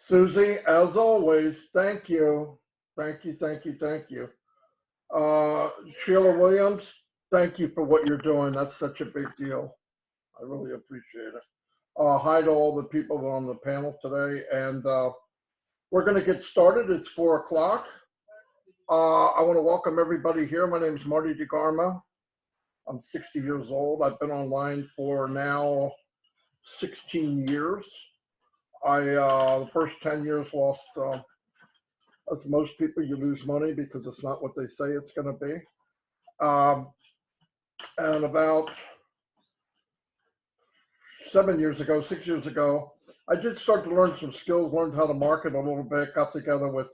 Susie, as always, thank you. Thank you, thank you, thank you. Uh, Sheila Williams, thank you for what you're doing. That's such a big deal. I really appreciate it. Hi to all the people that are on the panel today. And we're going to get started. It's 4 o'clock. I want to welcome everybody here. My name is Marty DeGarmo. I'm 60 years old. I've been online for now 16 years. The first 10 years lost, as most people, you lose money because it's not what they say it's going to be. And about 6 years ago, I did start to learn some skills, learned how to market a little bit, got together with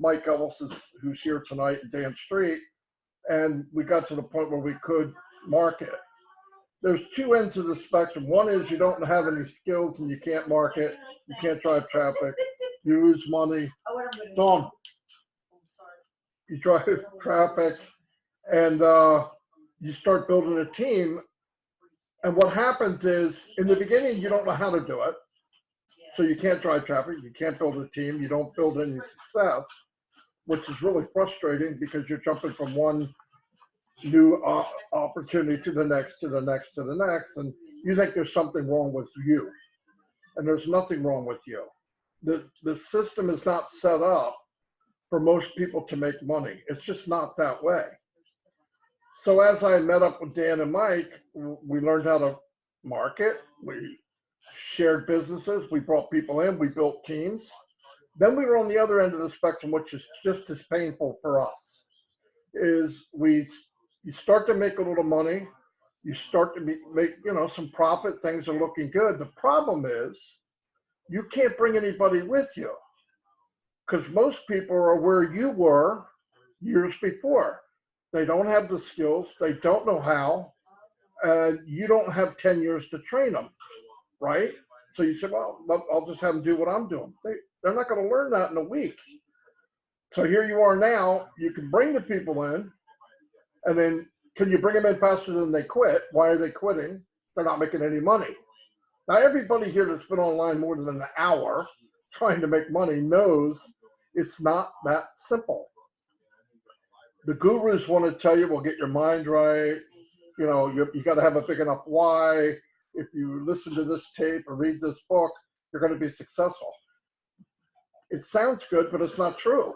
Mike Ellis, who's here tonight, and Dan Street, and we got to the point where we could market. There's two ends of the spectrum. One is you don't have any skills and you can't market, you can't drive traffic, you lose money. Don't. You drive traffic and you start building a team. And what happens is in the beginning, you don't know how to do it. So you can't drive traffic, you can't build a team, you don't build any success, which is really frustrating because you're jumping from one new opportunity to the next, to the next, to the next. And you think there's something wrong with you. And there's nothing wrong with you. The system is not set up for most people to make money. It's just not that way. So as I met up with Dan and Mike, we learned how to market. We shared businesses. We brought people in. We built teams. Then we were on the other end of the spectrum, which is just as painful for us, is you start to make a little money. You start to make some profit. Things are looking good. The problem is you can't bring anybody with you because most people are where you were years before. They don't have the skills. They don't know how. And you don't have 10 years to train them, right? So you say, well, I'll just have them do what I'm doing. They're not going to learn that in a week. So here you are now. You can bring the people in, and then can you bring them in faster than they quit? Why are they quitting? They're not making any money. Now, everybody here that's been online more than an hour trying to make money knows it's not that simple. The gurus want to tell you, well, get your mind right. You got to have a big enough why. If you listen to this tape or read this book, you're going to be successful. It sounds good, but it's not true.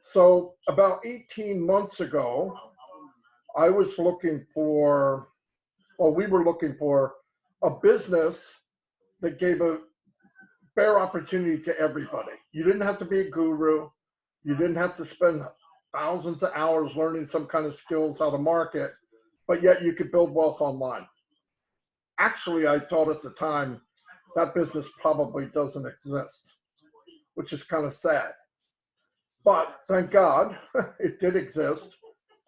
So about 18 months ago, we were looking for a business that gave a fair opportunity to everybody. You didn't have to be a guru. You didn't have to spend thousands of hours learning some kind of skills how to market, but yet you could build wealth online. Actually, I thought at the time that business probably doesn't exist, which is kind of sad. But thank God it did exist.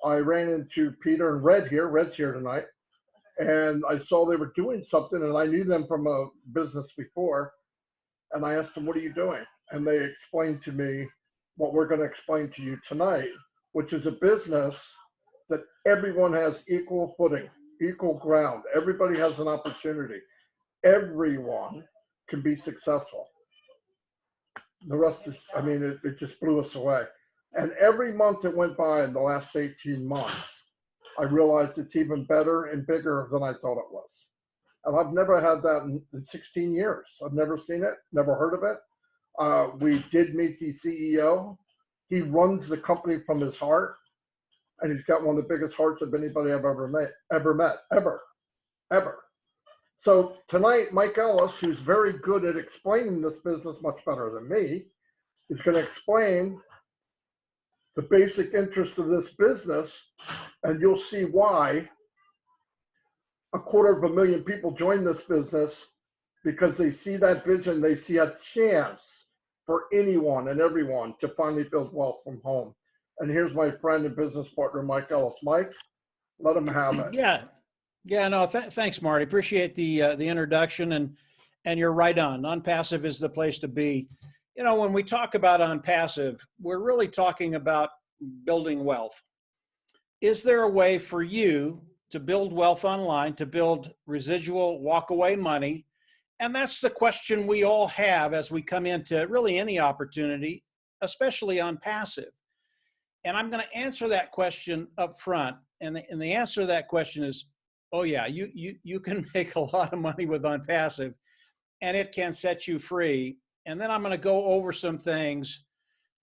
I ran into Peter and Red here. Red's here tonight. And I saw they were doing something, and I knew them from a business before. And I asked them, what are you doing? And they explained to me what we're going to explain to you tonight, which is a business that everyone has equal footing, equal ground. Everybody has an opportunity. Everyone can be successful. The rest is, it just blew us away. And every month that went by in the last 18 months, I realized it's even better and bigger than I thought it was. And I've never had that in 16 years. I've never seen it, never heard of it. We did meet the CEO. He runs the company from his heart, and he's got one of the biggest hearts of anybody I've ever met. So tonight, Mike Ellis, who's very good at explaining this business much better than me, is going to explain the basic interest of this business, and you'll see why 250,000 people join this business, because they see that vision, they see a chance for anyone and everyone to finally build wealth from home. And here's my friend and business partner, Mike Ellis. Mike, let him have it. No, thanks, Marty. Appreciate the introduction, and you're right on. Onpassive is the place to be. When we talk about Onpassive, we're really talking about building wealth. Is there a way for you to build wealth online, to build residual walk-away money, And that's the question we all have as we come into really any opportunity, especially on passive. And I'm going to answer that question up front. And the answer to that question is, oh yeah, you can make a lot of money with OnPassive, and it can set you free. And then I'm going to go over some things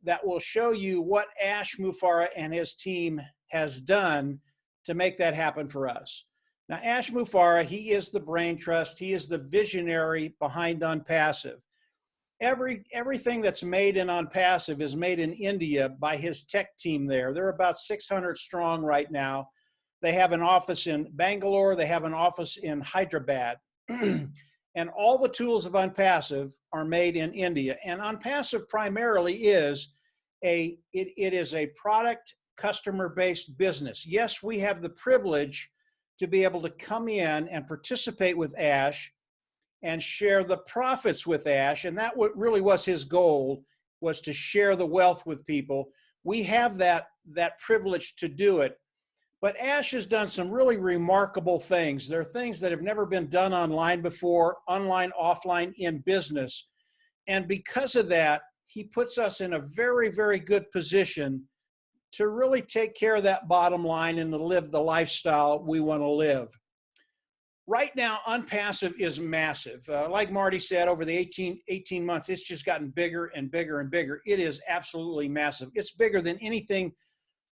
that will show you what Ash Mufareh and his team has done to make that happen for us. Now, Ash Mufareh, he is the brain trust. He is the visionary behind OnPassive. Everything that's made in OnPassive is made in India by his tech team there. They're about 600 strong right now. They have an office in Bangalore. They have an office in Hyderabad. And all the tools of OnPassive are made in India. And OnPassive primarily is it is a product customer-based business. Yes, we have the privilege to be able to come in and participate with Ash and share the profits with Ash. And that really was his goal, was to share the wealth with people. We have that privilege to do it. But Ash has done some really remarkable things. There are things that have never been done online before, online, offline, in business. And because of that, he puts us in a very, very good position to really take care of that bottom line and to live the lifestyle we want to live. Right now, OnPassive is massive. Like Marty said, over the 18 months, it's just gotten bigger and bigger and bigger. It is absolutely massive. It's bigger than anything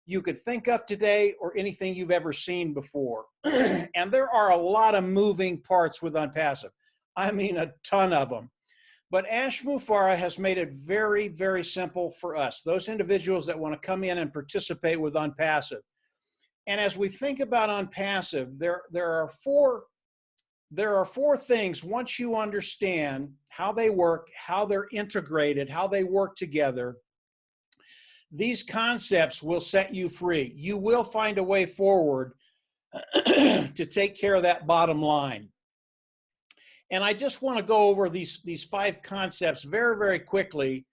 you could think of today or anything you've ever seen before. And there are a lot of moving parts with OnPassive. I mean, a ton of them. But Ash Mufareh has made it very, very simple for us, those individuals that want to come in and participate with OnPassive. And as we think about OnPassive, there are four things. Once you understand how they work, how they're integrated, how they work together, these concepts will set you free. You will find a way forward to take care of that bottom line. And I just want to go over these 5 concepts very, very quickly,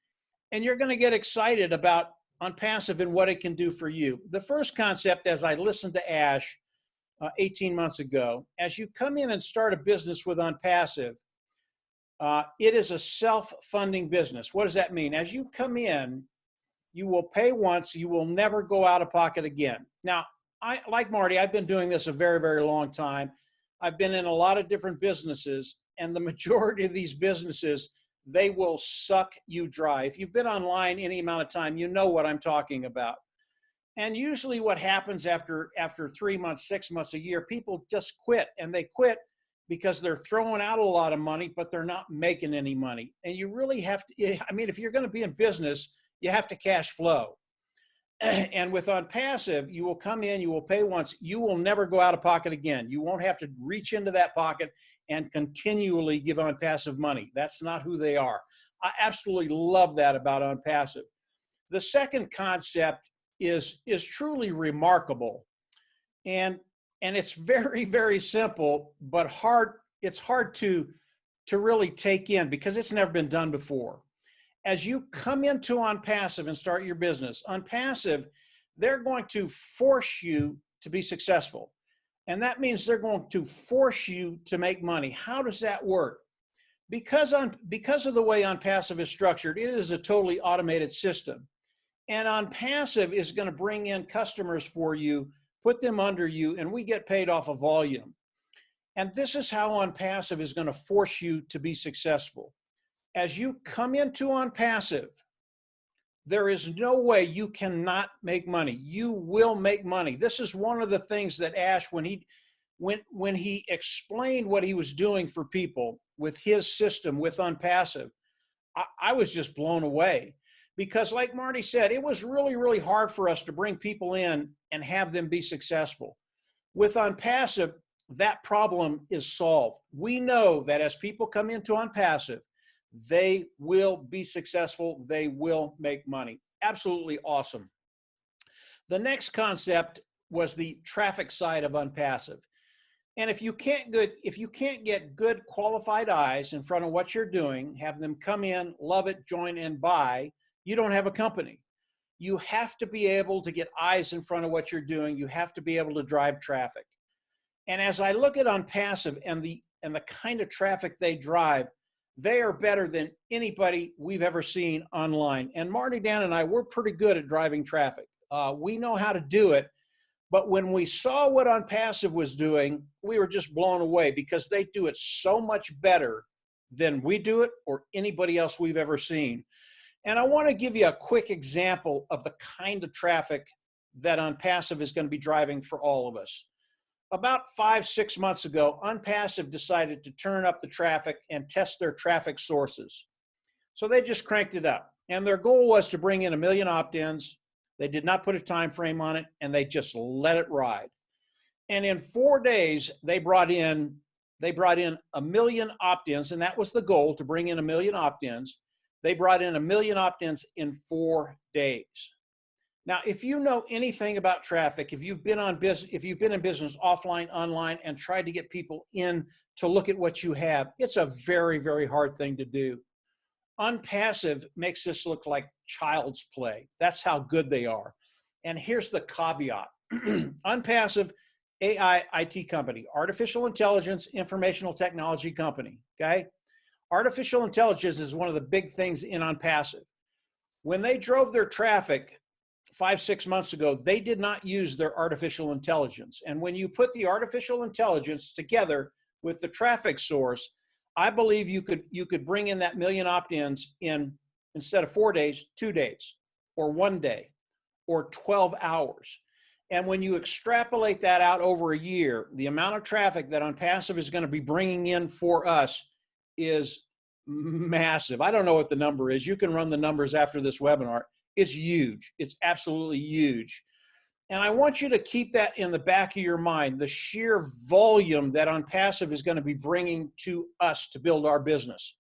and you're going to get excited about OnPassive and what it can do for you. The first concept, as I listened to Ash 18 months ago, as you come in and start a business with OnPassive, it is a self-funding business. What does that mean? As you come in, you will pay once, you will never go out of pocket again. Now, like Marty, I've been doing this a very, very long time. I've been in a lot of different businesses, and the majority of these businesses, they will suck you dry. If you've been online any amount of time, you know what I'm talking about. And usually what happens after 3 months, 6 months, a year, people just quit, and they quit because they're throwing out a lot of money, but they're not making any money. And you really have to, I mean, if you're going to be in business, you have to cash flow. And with OnPassive, you will come in, you will pay once, you will never go out of pocket again. You won't have to reach into that pocket and continually give OnPassive money. That's not who they are. I absolutely love that about OnPassive. The second concept is truly remarkable. And it's very, very simple, but hard. It's hard to really take in because it's never been done before. As you come into OnPassive and start your business, OnPassive, they're going to force you to be successful. And that means they're going to force you to make money. How does that work? Because of the way OnPassive is structured, it is a totally automated system. And OnPassive is going to bring in customers for you, put them under you, and we get paid off of volume. And this is how OnPassive is going to force you to be successful. As you come into OnPassive, there is no way you cannot make money. You will make money. This is one of the things that Ash, when he explained what he was doing for people with his system, with OnPassive, I was just blown away. Because like Marty said, it was really, really hard for us to bring people in and have them be successful. With OnPassive, that problem is solved. We know that as people come into OnPassive, they will be successful. They will make money. Absolutely awesome. The next concept was the traffic side of OnPassive. And if you can't get good qualified eyes in front of what you're doing, have them come in, love it, join, and buy, you don't have a company. You have to be able to get eyes in front of what you're doing. You have to be able to drive traffic. And as I look at OnPassive and the and the kind of traffic they drive, they are better than anybody we've ever seen online. And Marty, Dan, and I, we're pretty good at driving traffic. We know how to do it. But when we saw what Onpassive was doing, we were just blown away because they do it so much better than we do it or anybody else we've ever seen. And I want to give you a quick example of the kind of traffic that Onpassive is going to be driving for all of us. About 5-6 months ago, Onpassive decided to turn up the traffic and test their traffic sources. So they just cranked it up. And their goal was to bring in 1 million opt-ins. They did not put a time frame on it, and they just let it ride. And in 4 days, they brought in 1 million opt-ins, and that was the goal, to bring in 1 million opt-ins. They brought in 1 million opt-ins in 4 days. Now, if you know anything about traffic, if you've been in business offline, online, and tried to get people in to look at what you have, it's a very, very hard thing to do. Onpassive makes this look like child's play. That's how good they are. And here's the caveat. Onpassive, AI IT company, artificial intelligence, informational technology company, okay? Artificial intelligence is one of the big things in Onpassive. When they drove their traffic 5-6 months ago, they did not use their artificial intelligence. And when you put the artificial intelligence together with the traffic source, I believe you could bring in that 1 million opt-ins in, instead of 4 days, 2 days, or 1 day, or 12 hours. And when you extrapolate that out over a year, the amount of traffic that Onpassive is going to be bringing in for us is massive. I don't know what the number is. You can run the numbers after this webinar. It's huge. It's absolutely huge. And I want you to keep that in the back of your mind, the sheer volume that Onpassive is going to be bringing to us to build our business.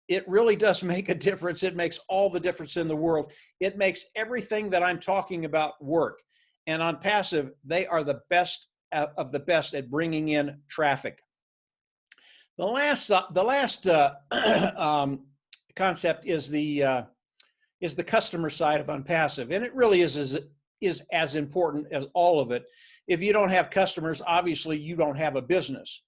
It really does make a difference. It makes all the difference in the world. It makes everything that I'm talking about work. And Onpassive, they are the best of the best at bringing in traffic. The last concept is the customer side of Onpassive, and it really is as important as all of it. If you don't have customers, obviously you don't have a business.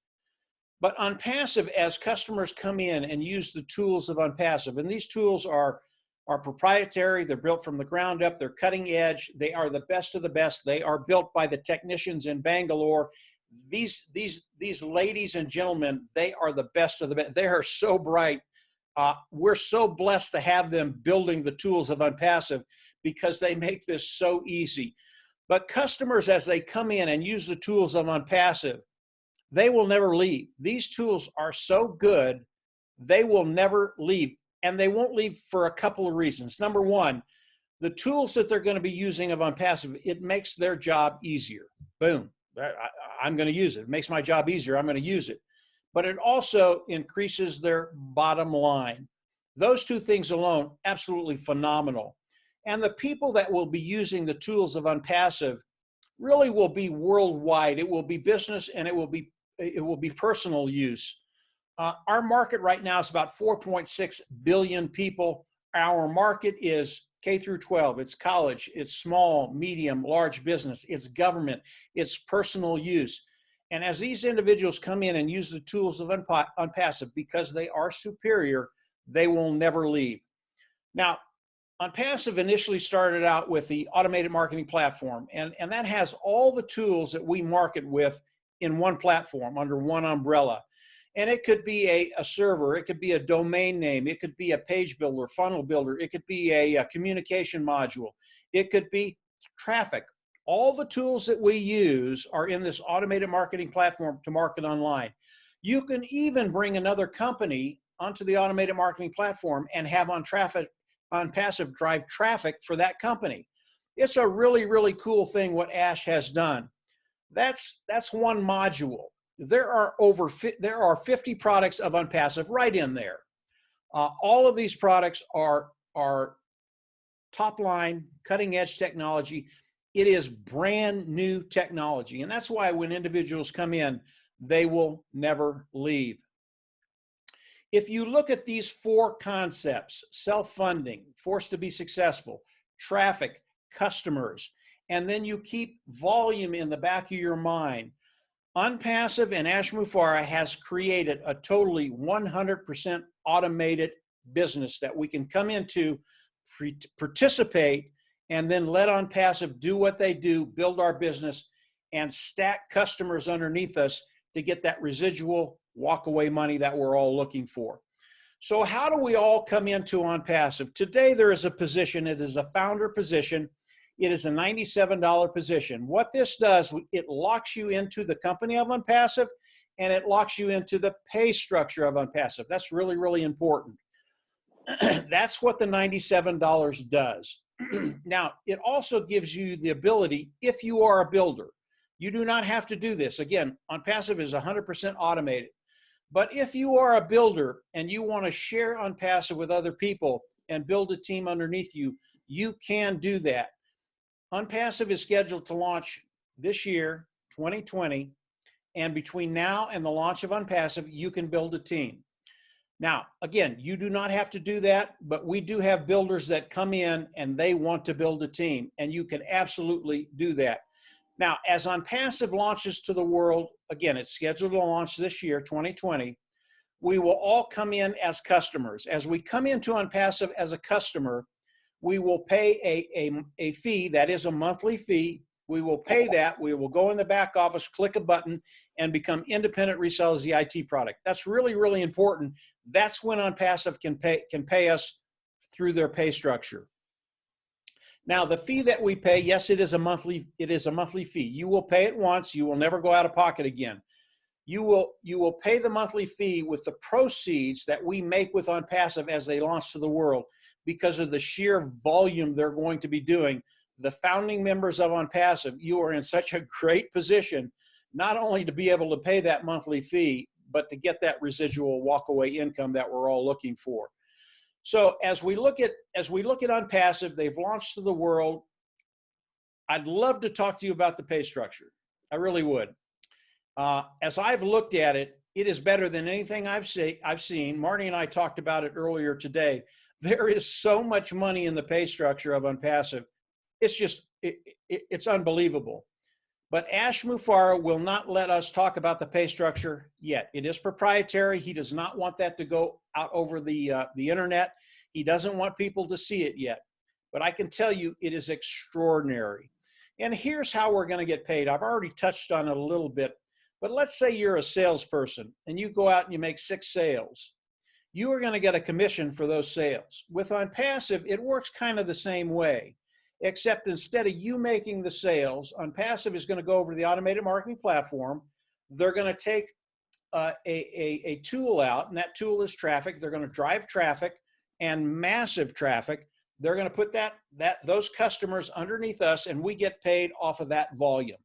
But Onpassive, as customers come in and use the tools of Onpassive, and these tools are proprietary, they're built from the ground up, they're cutting edge, they are the best of the best, they are built by the technicians in Bangalore. These ladies and gentlemen, they are the best of the best. They are so bright. We're so blessed to have them building the tools of Onpassive because they make this so easy. But customers, as they come in and use the tools of Onpassive, they will never leave. These tools are so good, they will never leave. And they won't leave for a couple of reasons. Number one, the tools that they're going to be using of Onpassive, it makes their job easier. Boom. I'm going to use it. It makes my job easier. I'm going to use it. But it also increases their bottom line. Those two things alone, absolutely phenomenal. And the people that will be using the tools of Onpassive really will be worldwide. It will be business and it will be personal use. Our market right now is about 4.6 billion people. Our market is K through 12. It's college, it's small, medium, large business, it's government, it's personal use. And as these individuals come in and use the tools of Onpassive, because they are superior, they will never leave. Now, Onpassive initially started out with the automated marketing platform, and that has all the tools that we market with in one platform under one umbrella. And it could be a server, it could be a domain name, it could be a page builder, funnel builder, it could be a communication module, it could be traffic. All the tools that we use are in this automated marketing platform to market online. You can even bring another company onto the automated marketing platform and have Onpassive drive traffic for that company. It's a really, really cool thing what Ash has done. That's one module. There are 50 products of Onpassive right in there. All of these products are top line, cutting edge technology. It is brand new technology. And that's why when individuals come in, they will never leave. If you look at these 4 concepts, self-funding, forced to be successful, traffic, customers, and then you keep volume in the back of your mind, Onpassive and Ash Mufareh has created a totally 100% automated business that we can come into, participate, and then let Onpassive do what they do, build our business, and stack customers underneath us to get that residual walkaway money that we're all looking for. So how do we all come into Onpassive? Today there is a position, it is a founder position. It is a $97 position. What this does, it locks you into the company of Onpassive, and it locks you into the pay structure of Onpassive. That's really, really important. That's what the $97 does. Now, it also gives you the ability, if you are a builder, you do not have to do this. Again, Onpassive is 100% automated. But if you are a builder and you want to share Onpassive with other people and build a team underneath you, you can do that. Onpassive is scheduled to launch this year, 2020, and between now and the launch of Onpassive, you can build a team. Now, again, you do not have to do that, but we do have builders that come in and they want to build a team, and you can absolutely do that. Now, as Onpassive launches to the world, again, it's scheduled to launch this year, 2020, we will all come in as customers. As we come into Onpassive as a customer, we will pay a fee, that is a monthly fee. We will pay that. We will go in the back office, click a button, and become independent resellers of the IT product. That's really, really important. That's when Onpassive can pay us through their pay structure. Now, the fee that we pay, yes, it is a monthly fee. You will pay it once. You will never go out of pocket again. You will pay the monthly fee with the proceeds that we make with Onpassive as they launch to the world, because of the sheer volume they're going to be doing. The founding members of Onpassive, you are in such a great position, not only to be able to pay that monthly fee, but to get that residual walkaway income that we're all looking for. So as we look at Onpassive, they've launched to the world. I'd love to talk to you about the pay structure. I really would. As I've looked at it, it is better than anything I've seen. Marty and I talked about it earlier today. There is so much money in the pay structure of Onpassive. It's just, it's unbelievable. But Ash Mufareh will not let us talk about the pay structure yet. It is proprietary. He does not want that to go out over the internet. He doesn't want people to see it yet. But I can tell you it is extraordinary. And here's how we're going to get paid. I've already touched on it a little bit. But let's say you're a salesperson and you go out and you make 6 sales. You are going to get a commission for those sales. With Onpassive, it works kind of the same way, except instead of you making the sales, Onpassive is going to go over to the automated marketing platform. They're going to take a tool out, and that tool is traffic. They're going to drive traffic and massive traffic. They're going to put those customers underneath us, and we get paid off of that volume.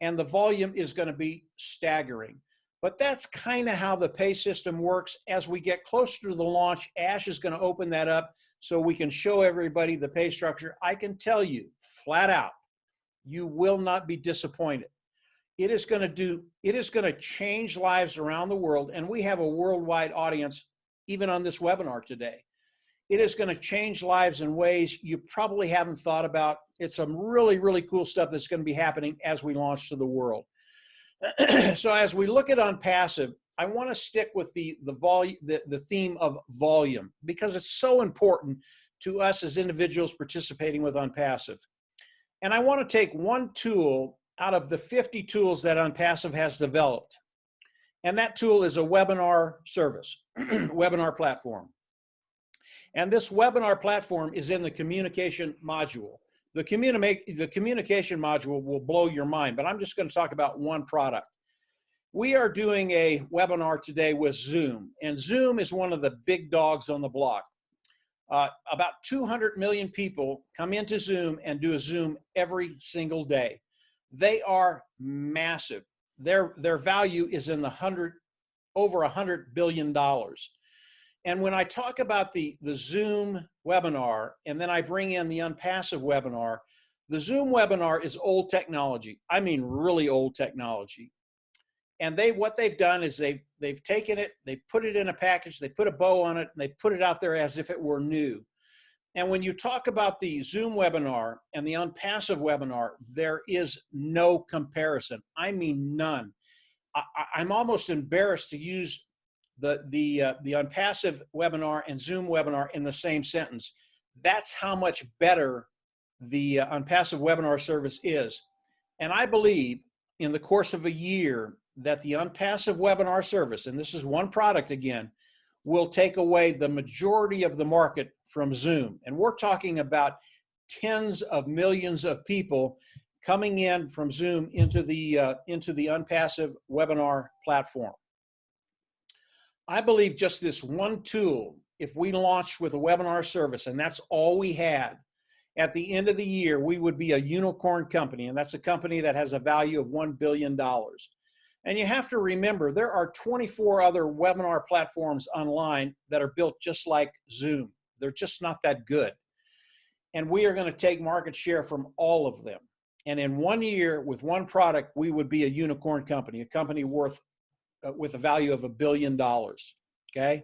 And the volume is going to be staggering. But that's kind of how the pay system works. As we get closer to the launch, Ash is going to open that up so we can show everybody the pay structure. I can tell you flat out, you will not be disappointed. It is going to change lives around the world. And we have a worldwide audience, even on this webinar today. It is going to change lives in ways you probably haven't thought about. It's some really, really cool stuff that's going to be happening as we launch to the world. So as we look at Onpassive, I want to stick with the theme of volume, because it's so important to us as individuals participating with Onpassive. And I want to take one tool out of the 50 tools that Onpassive has developed. And that tool is a webinar service, webinar platform. And this webinar platform is in the communication module. The communication module will blow your mind, but I'm just going to talk about one product. We are doing a webinar today with Zoom, and Zoom is one of the big dogs on the block. About 200 million people come into Zoom and do a Zoom every single day. They are massive. Their value is in the over $100 billion. And when I talk about the Zoom webinar, and then I bring in the Onpassive webinar, the Zoom webinar is old technology. I mean, really old technology. And what they've done is they've taken it, they put it in a package, they put a bow on it, and they put it out there as if it were new. And when you talk about the Zoom webinar and the Onpassive webinar, there is no comparison. I mean, none. I'm almost embarrassed to use the Onpassive webinar and Zoom webinar in the same sentence. That's how much better the Onpassive webinar service is. And I believe in the course of a year that the Onpassive webinar service, and this is one product again, will take away the majority of the market from Zoom. And we're talking about tens of millions of people coming in from Zoom into the Onpassive webinar platform. I believe just this one tool, if we launched with a webinar service and that's all we had, at the end of the year, we would be a unicorn company, and that's a company that has a value of $1 billion. And you have to remember, there are 24 other webinar platforms online that are built just like Zoom. They're just not that good. And we are going to take market share from all of them. And in 1 year, with one product, we would be a unicorn company, a company worth with a value of $1 billion. Okay.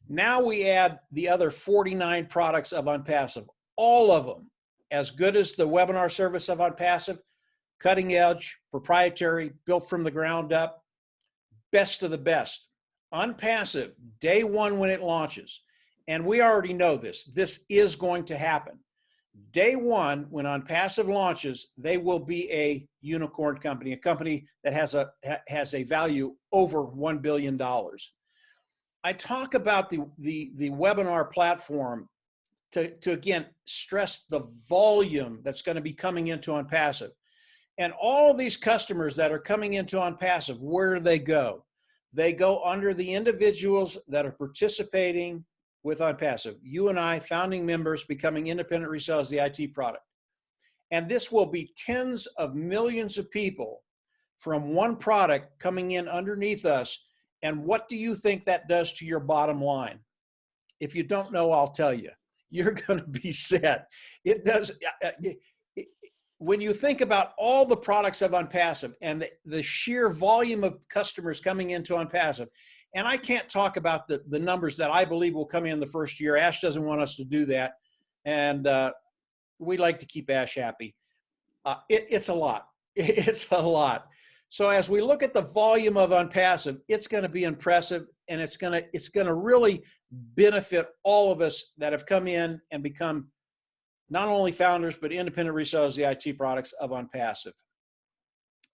Now we add the other 49 products of Onpassive, all of them as good as the webinar service of Onpassive, cutting edge, proprietary, built from the ground up, best of the best. Onpassive, day one when it launches, and we already know this is going to happen. Day one, when Onpassive launches, they will be a unicorn company, a company that has a value over $1 billion. I talk about the webinar platform to again stress the volume that's going to be coming into Onpassive. And all of these customers that are coming into Onpassive, where do they go? They go under the individuals that are participating with Onpassive. You and I, founding members, becoming independent resellers of the IT product. And this will be tens of millions of people from one product coming in underneath us. And what do you think that does to your bottom line? If you don't know, I'll tell you. You're going to be set. It does. When you think about all the products of Onpassive and the sheer volume of customers coming into Onpassive, and I can't talk about the numbers that I believe will come in the first year. Ash doesn't want us to do that. And we like to keep Ash happy. It's a lot. It's a lot. So as we look at the volume of Onpassive, it's going to be impressive, and it's going to really benefit all of us that have come in and become not only founders, but independent resellers of the IT products of Onpassive.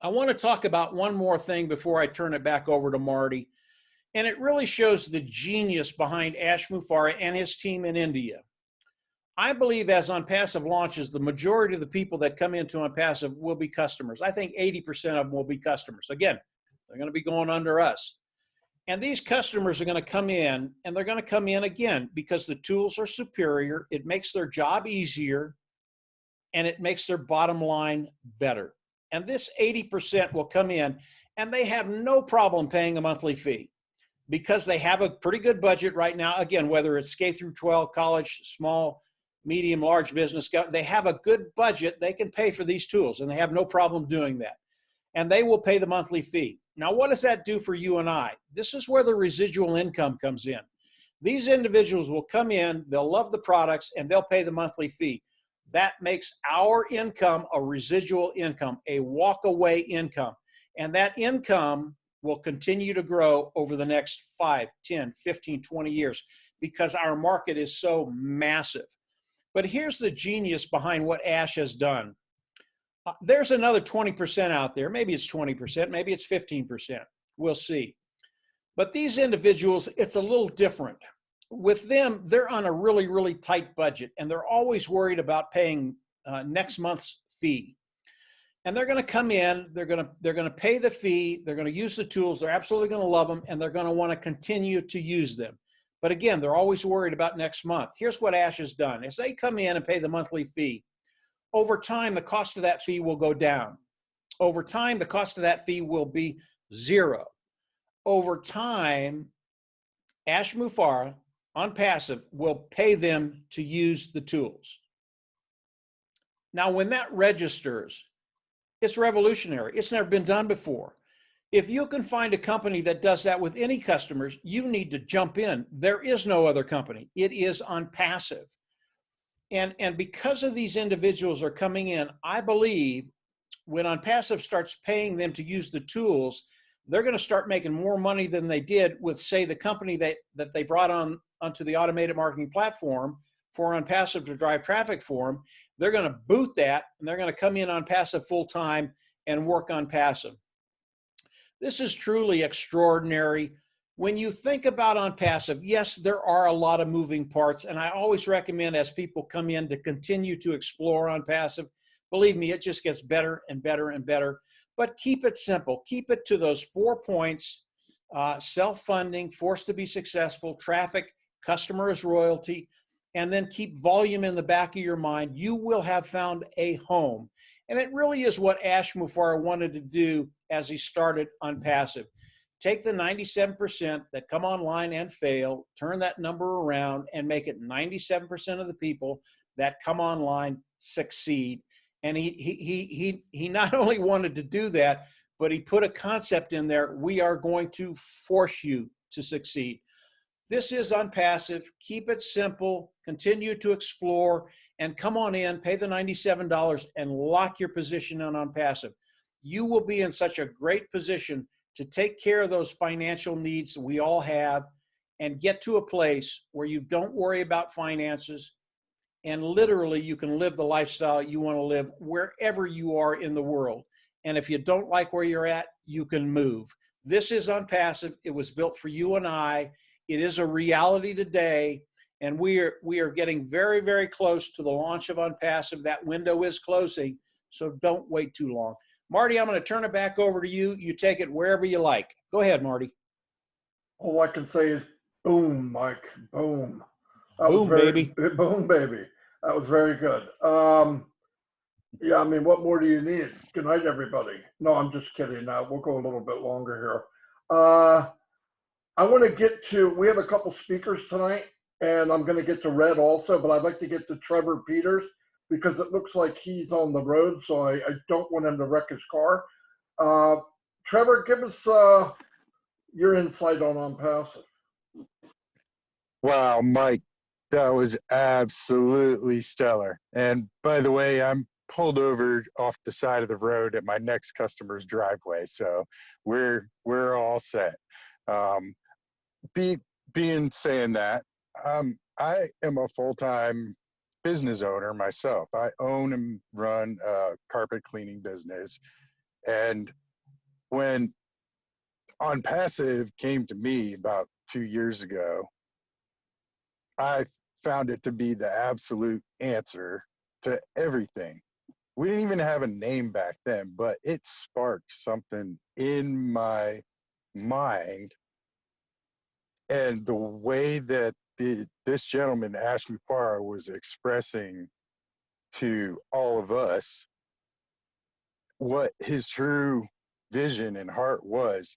I want to talk about one more thing before I turn it back over to Marty. And it really shows the genius behind Ash Mufareh and his team in India. I believe as Onpassive launches, the majority of the people that come into Onpassive will be customers. I think 80% of them will be customers. Again, they're going to be going under us. And these customers are going to come in, and they're going to come in again because the tools are superior. It makes their job easier, and it makes their bottom line better. And this 80% will come in, and they have no problem paying a monthly fee because they have a pretty good budget right now. Again, whether it's K through 12, college, small, medium, large business, they have a good budget. They can pay for these tools, and they have no problem doing that. And they will pay the monthly fee. Now, what does that do for you and I? This is where the residual income comes in. These individuals will come in, they'll love the products, and they'll pay the monthly fee. That makes our income a residual income, a walk-away income. And that income will continue to grow over the next 5, 10, 15, 20 years because our market is so massive. But here's the genius behind what Ash has done. There's another 20% out there. Maybe it's 20%, maybe it's 15%. We'll see. But these individuals, it's a little different. With them, they're on a really, really tight budget, and they're always worried about paying next month's fee. And they're going to come in, they're going to pay the fee, they're going to use the tools, they're absolutely going to love them, and they're going to want to continue to use them. But again, they're always worried about next month. Here's what Ash has done. As they come in and pay the monthly fee, over time, the cost of that fee will go down. Over time, the cost of that fee will be zero. Over time, Ash Mufareh, Onpassive, will pay them to use the tools. Now, when that registers, it's revolutionary. It's never been done before. If you can find a company that does that with any customers, you need to jump in. There is no other company. It is Onpassive. And because of these individuals are coming in, I believe when Onpassive starts paying them to use the tools, they're going to start making more money than they did with, say, the company that they brought on onto the automated marketing platform for Onpassive to drive traffic for them. They're going to boot that, and they're going to come in Onpassive full time and work Onpassive. This is truly extraordinary. When you think about Onpassive, yes, there are a lot of moving parts, and I always recommend as people come in to continue to explore Onpassive. Believe me, it just gets better and better and better. But keep it simple. Keep it to those 4 points: self-funding, forced to be successful, traffic, customer as royalty, and then keep volume in the back of your mind. You will have found a home. And it really is what Ash Mufareh wanted to do as he started Onpassive. Take the 97% that come online and fail, turn that number around, and make it 97% of the people that come online succeed. And he not only wanted to do that, but he put a concept in there: we are going to force you to succeed. This is Onpassive. Keep it simple, continue to explore, and come on in, pay the $97 and lock your position on Onpassive. You will be in such a great position to take care of those financial needs that we all have and get to a place where you don't worry about finances, and literally you can live the lifestyle you want to live wherever you are in the world. And if you don't like where you're at, you can move. This is Onpassive. It was built for you and I. It is a reality today, and we are getting very, very close to the launch of Onpassive. That window is closing, so don't wait too long. Marty, I'm going to turn it back over to you. You take it wherever you like. Go ahead, Marty. All I can say is boom, Mike, boom. That Boom, was very, baby. boom, baby. That was very good. Yeah, I mean, what more do you need? Good night, everybody. No, I'm just kidding. Now we'll go a little bit longer here. I want to get to, we have a couple speakers tonight, and I'm going to get to Red also, but I'd like to get to Trevor Peters because it looks like he's on the road, so I don't want him to wreck his car. Trevor, give us your insight on Onpassive. Wow, Mike, that was absolutely stellar. And by the way, I'm pulled over off the side of the road at my next customer's driveway, so we're all set. Saying that, I am a full-time business owner myself. I own and run a carpet cleaning business, and when Onpassive came to me about 2 years ago, I found it to be the absolute answer to everything. We didn't even have a name back then, but it sparked something in my mind. And the way that this gentleman, Ash Mufareh, was expressing to all of us what his true vision and heart was,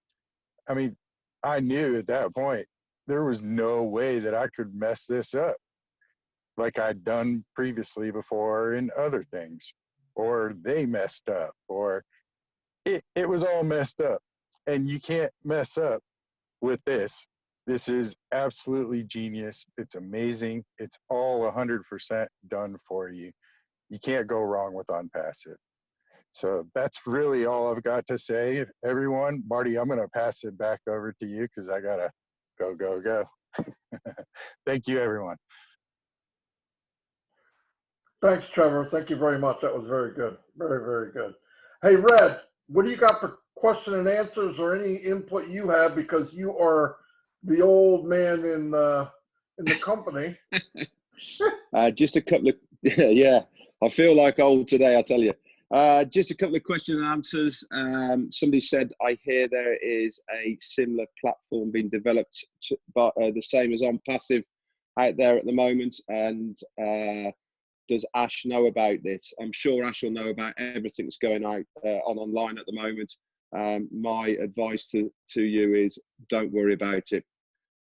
I mean, I knew at that point there was no way that I could mess this up like I'd done previously before in other things, or they messed up, or it was all messed up. And you can't mess up with this. This is absolutely genius. It's amazing. It's all 100% done for you. You can't go wrong with Onpassive. So that's really all I've got to say. Everyone, Marty, I'm going to pass it back over to you because I got to go. Thank you, everyone. Thanks, Trevor. Thank you very much. That was very good. Very, very good. Hey, Red, what do you got for question and answers or any input you have, because you are the old man in the company? Just a couple of, yeah, I feel like old today, I tell you. Just a couple of question and answers. Somebody said, I hear there is a similar platform being developed, but the same as Onpassive out there at the moment. And does Ash know about this? I'm sure Ash will know about everything that's going out online at the moment. My advice to you is don't worry about it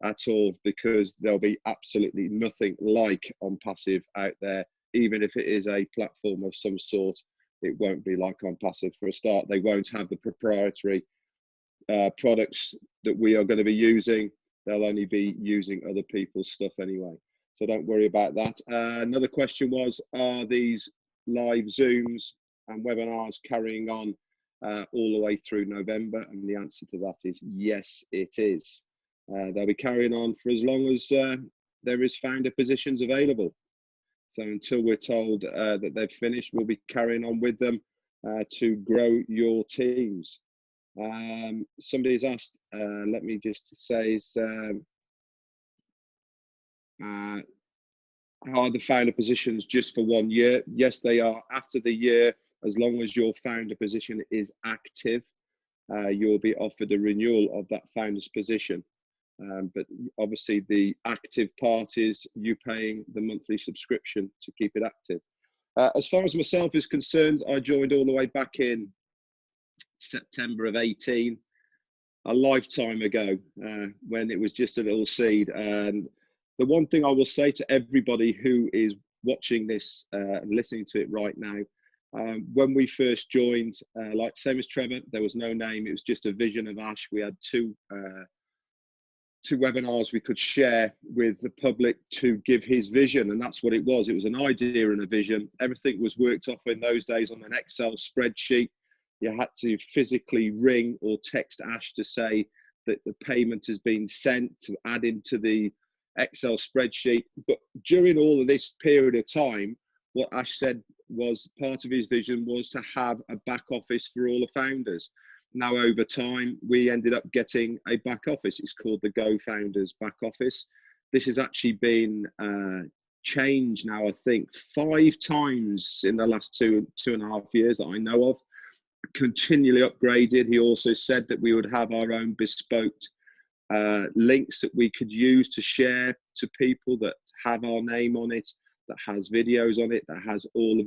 at all, because there'll be absolutely nothing like Onpassive out there. Even if it is a platform of some sort, it won't be like Onpassive. For a start, they won't have the proprietary products that we are going to be using. They'll only be using other people's stuff anyway. So don't worry about that. Another question was, are these live Zooms and webinars carrying on all the way through November? And the answer to that is yes, it is. They'll be carrying on for as long as there is founder positions available. So until we're told that they've finished, we'll be carrying on with them to grow your teams. Somebody's asked, let me just say, are the founder positions just for 1 year? Yes, they are. After the year, as long as your founder position is active, you'll be offered a renewal of that founder's position. But obviously the active part is you paying the monthly subscription to keep it active. As far as myself is concerned, I joined all the way back in September of 18, a lifetime ago, when it was just a little seed. And the one thing I will say to everybody who is watching this and listening to it right now, when we first joined, like same as Trevor, there was no name. It was just a vision of Ash. We had two webinars we could share with the public to give his vision, and that's what it was. It was an idea and a vision. Everything was worked off in those days on an Excel spreadsheet. You had to physically ring or text Ash to say that the payment has been sent, to add into the Excel spreadsheet. But during all of this period of time, what Ash said was part of his vision was to have a back office for all the founders. Now, over time, we ended up getting a back office. It's called the Go Founders back office. This has actually been changed now, I think, 5 times in the last two and a half years that I know of, continually upgraded. He also said that we would have our own bespoke links that we could use to share to people that have our name on it, that has videos on it, that has all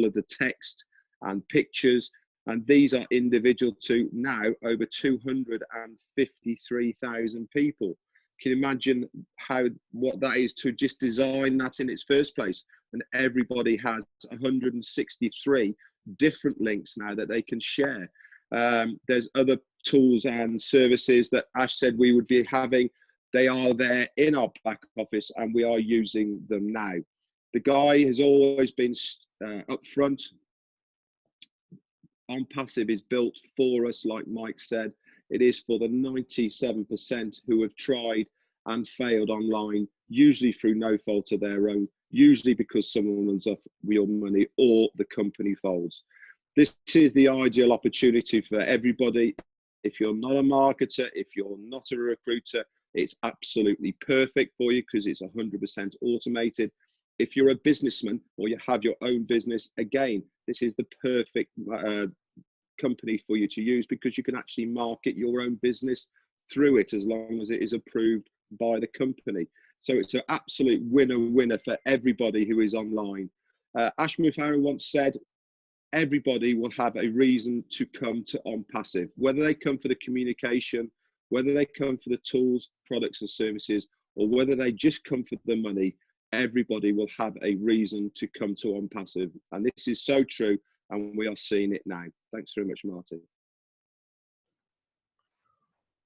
of the text and pictures. And these are individual to now over 253,000 people. Can you imagine what that is to just design that in its first place? And everybody has 163 different links now that they can share. There's other tools and services that Ash said we would be having. They are there in our back office and we are using them now. The guy has always been upfront. Onpassive is built for us, like Mike said. It is for the 97% who have tried and failed online, usually through no fault of their own, usually because someone runs off your money or the company folds. This is the ideal opportunity for everybody. If you're not a marketer, if you're not a recruiter, it's absolutely perfect for you because it's 100% automated. If you're a businessman or you have your own business, again, this is the perfect company for you to use because you can actually market your own business through it as long as it is approved by the company. So it's an absolute winner for everybody who is online. Ash Mufareh once said, everybody will have a reason to come to Onpassive, whether they come for the communication, whether they come for the tools, products and services, or whether they just come for the money. Everybody will have a reason to come to Onpassive. And this is so true, and we are seeing it now. Thanks very much, Martin.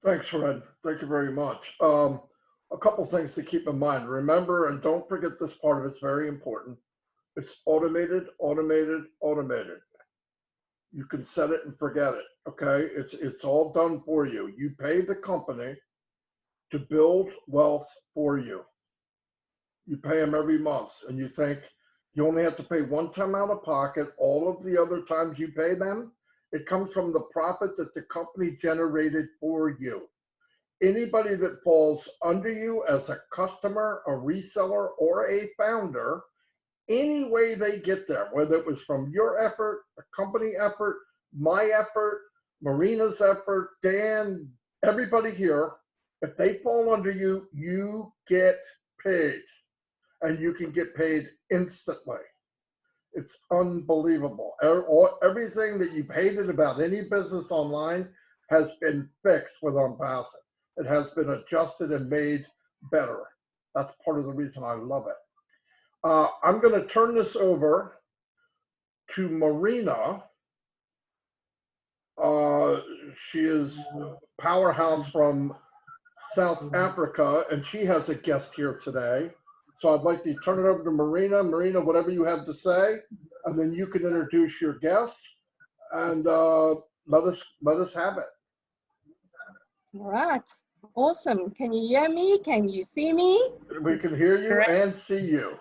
Thanks, Fred. Thank you very much. A couple things to keep in mind. Remember, and don't forget this part of it's very important. It's automated, automated, automated. You can set it and forget it, okay? It's all done for you. You pay the company to build wealth for you. You pay them every month, and you think you only have to pay one time out of pocket. All of the other times you pay them, it comes from the profit that the company generated for you. Anybody that falls under you as a customer, a reseller, or a founder, any way they get there, whether it was from your effort, a company effort, my effort, Marina's effort, Dan, everybody here, if they fall under you, you get paid. And you can get paid instantly. It's unbelievable. Everything that you've hated about any business online has been fixed with Onpassive. It has been adjusted and made better. That's part of the reason I love it. I'm going to turn this over to Marina. She is a powerhouse from South Africa, and she has a guest here today. So I'd like to turn it over to Marina. Marina, whatever you have to say, and then you can introduce your guest. And let us have it. All right. Awesome. Can you hear me? Can you see me? We can hear you Great. and see you.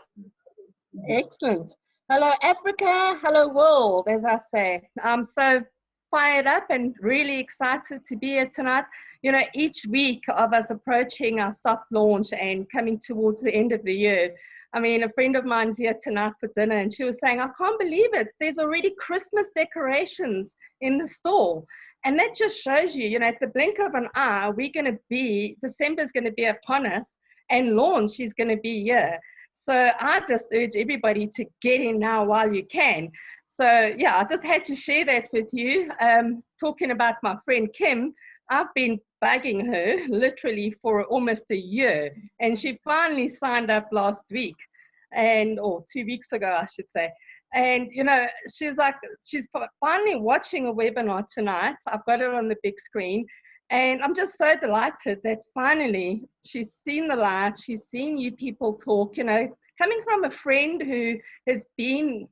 Excellent. Hello, Africa. Hello, world, as I say. I'm so fired up and really excited to be here tonight. You know, each week of us approaching our soft launch and coming towards the end of the year. I mean, a friend of mine's here tonight for dinner, and she was saying, I can't believe it. There's already Christmas decorations in the store. And that just shows you, you know, at the blink of an eye, December's going to be upon us, and launch is going to be here. So I just urge everybody to get in now while you can. So yeah, I just had to share that with you. Talking about my friend Kim, I've been bugging her literally for almost a year, and she finally signed up last week, or 2 weeks ago, I should say. And you know, she's finally watching a webinar tonight. I've got it on the big screen. And I'm just so delighted that finally she's seen the light, she's seen you people talk, you know, coming from a friend who has been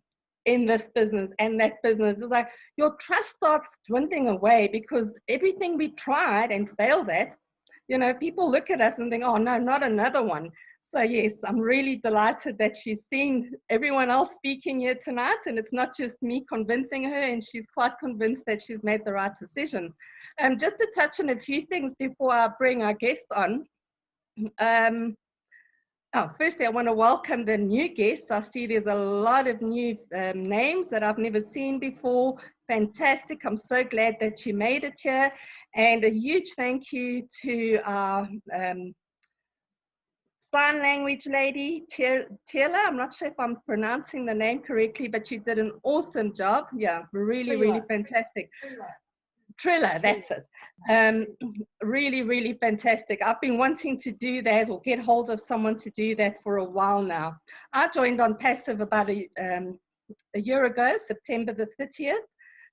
in this business and that business. Is like your trust starts dwindling away because everything we tried and failed at, you know, people look at us and think, oh no, not another one. So yes, I'm really delighted that she's seen everyone else speaking here tonight, and it's not just me convincing her, and she's quite convinced that she's made the right decision. Just to touch on a few things before I bring our guest on. Firstly, I want to welcome the new guests. I see there's a lot of new names that I've never seen before. Fantastic. I'm so glad that you made it here. And a huge thank you to our sign language lady, Taylor. I'm not sure if I'm pronouncing the name correctly, but you did an awesome job. Yeah, really, really fantastic. Triller, that's it. Really, really fantastic. I've been wanting to do that or get hold of someone to do that for a while now. I joined Onpassive about a year ago, September the 30th.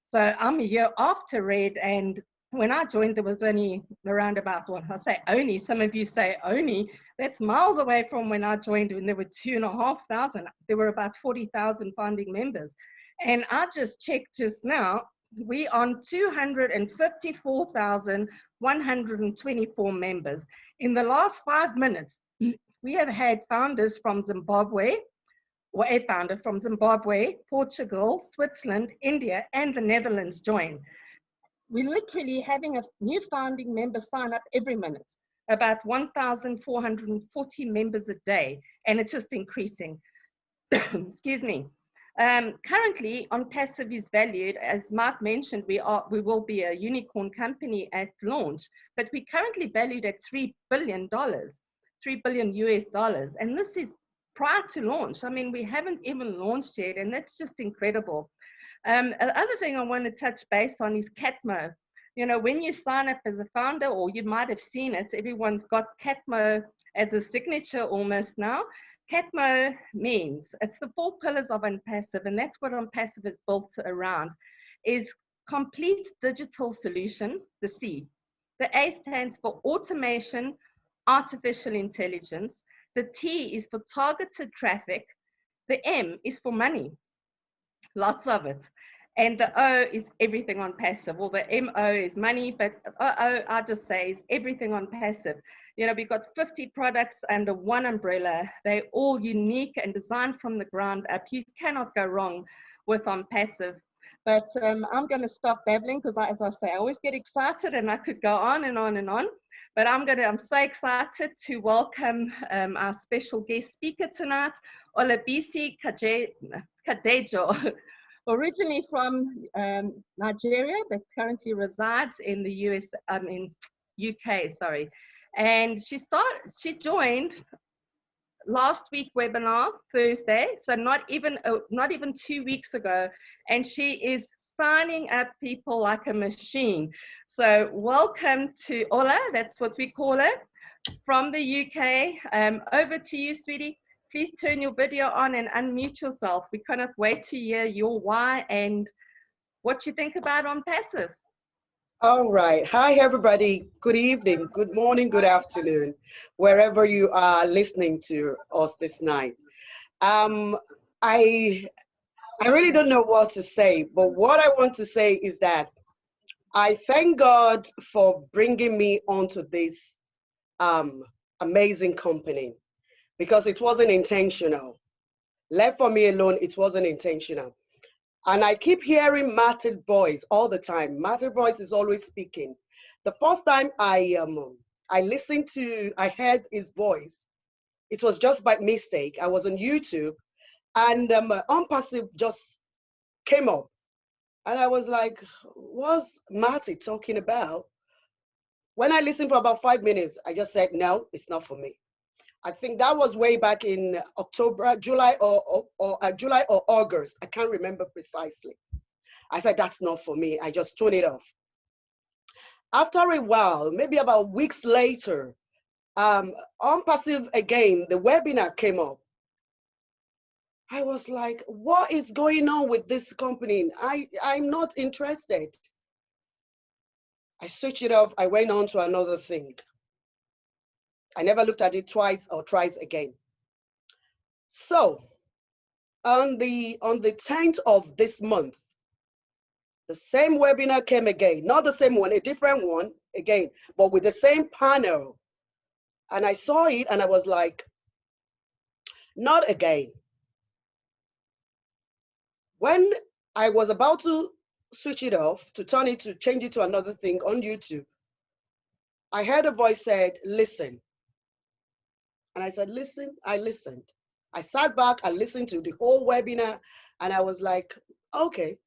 So I'm a year after Red, and when I joined, there was only around about, well, I say only, some of you say only, that's miles away from when I joined, when there were 2,500. There were about 40,000 founding members. And I just checked just now, we on 254,124 members. In the last 5 minutes, we have had founders from Zimbabwe, or a founder from Zimbabwe, Portugal, Switzerland, India, and the Netherlands join. We're literally having a new founding member sign up every minute, about 1,440 members a day, and it's just increasing. Excuse me. Currently, Onpassive is valued, as Mark mentioned, we will be a unicorn company at launch, but we're currently valued at $3 billion, $3 billion US dollars, and this is prior to launch. I mean, we haven't even launched yet, and that's just incredible. Another thing I want to touch base on is CATMO. You know, when you sign up as a founder, or you might have seen it, everyone's got CATMO as a signature almost now. CATMO means, it's the 4 pillars of Onpassive, and that's what Onpassive is built around, is complete digital solution, the C. The A stands for automation, artificial intelligence. The T is for targeted traffic. The M is for money, lots of it. And the O is everything Onpassive. Well, the MO is money, but O, I just say, is everything Onpassive. You know, we've got 50 products under one umbrella. They're all unique and designed from the ground up. You cannot go wrong with Onpassive. But I'm going to stop babbling because, as I say, I always get excited and I could go on and on and on. But I'm so excited to welcome our special guest speaker tonight, Olabisi Kadejo. Originally from Nigeria, but currently resides in the UK, sorry. And she joined last week webinar, Thursday, so not even 2 weeks ago, and she is signing up people like a machine. So welcome to Ola, that's what we call her, from the UK. Over to you, sweetie. Please turn your video on and unmute yourself. We cannot wait to hear your why and what you think about Onpassive. All right. Hi, everybody. Good evening, good morning, good afternoon, wherever you are listening to us this night. I really don't know what to say, but what I want to say is that I thank God for bringing me onto this amazing company because it wasn't intentional. Left for me alone, it wasn't intentional. And I keep hearing Martin voice all the time. Martin voice is always speaking. The first time I heard his voice, it was just by mistake. I was on YouTube and Onpassive just came up. And I was like, what's Marty talking about? When I listened for about 5 minutes, I just said, no, it's not for me. I think that was way back in October, July or August. I can't remember precisely. I said, that's not for me. I just turned it off. After a while, maybe about weeks later, Onpassive again, the webinar came up. I was like, what is going on with this company? I'm not interested. I switched it off. I went on to another thing. I never looked at it twice or thrice again. So on the 10th of this month, the same webinar came again, not the same one, a different one again, but with the same panel. And I saw it and I was like, not again. When I was about to switch it off, to change it to another thing on YouTube, I heard a voice said, listen. And I said, listen, I listened. I sat back and listened to the whole webinar and I was like, okay,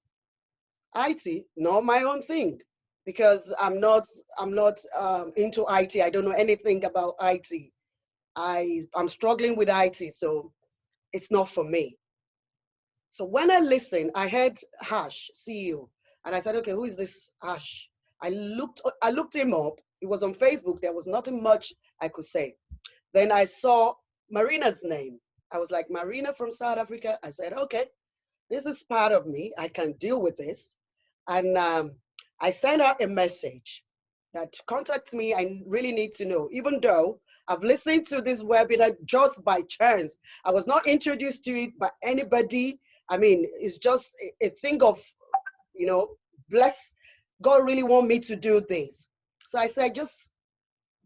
IT, not my own thing, because I'm not into IT. I don't know anything about IT. I'm struggling with IT, so it's not for me. So when I listened, I heard Hash, CEO, and I said, okay, who is this Hash? I looked him up. It was on Facebook. There was nothing much I could say. Then I saw Marina's name. I was like, Marina from South Africa. I said, okay, this is part of me. I can deal with this. And I sent her a message that contact me. I really need to know, even though I've listened to this webinar just by chance. I was not introduced to it by anybody. I mean, it's just a thing of, bless, God really want me to do this. So I said, just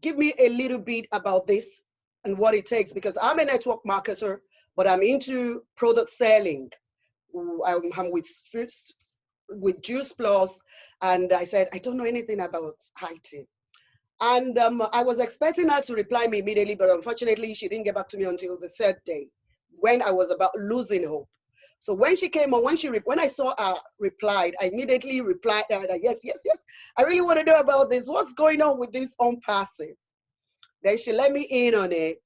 give me a little bit about this and what it takes, because I'm a network marketer, but I'm into product selling. I'm with Juice Plus, and I said, I don't know anything about IT. And I was expecting her to reply me immediately, but unfortunately, she didn't get back to me until the third day, when I was about losing hope. So when she came on, when I saw her replied, I immediately replied that yes, I really want to know about this. What's going on with this Onpassive? Then she let me in on it,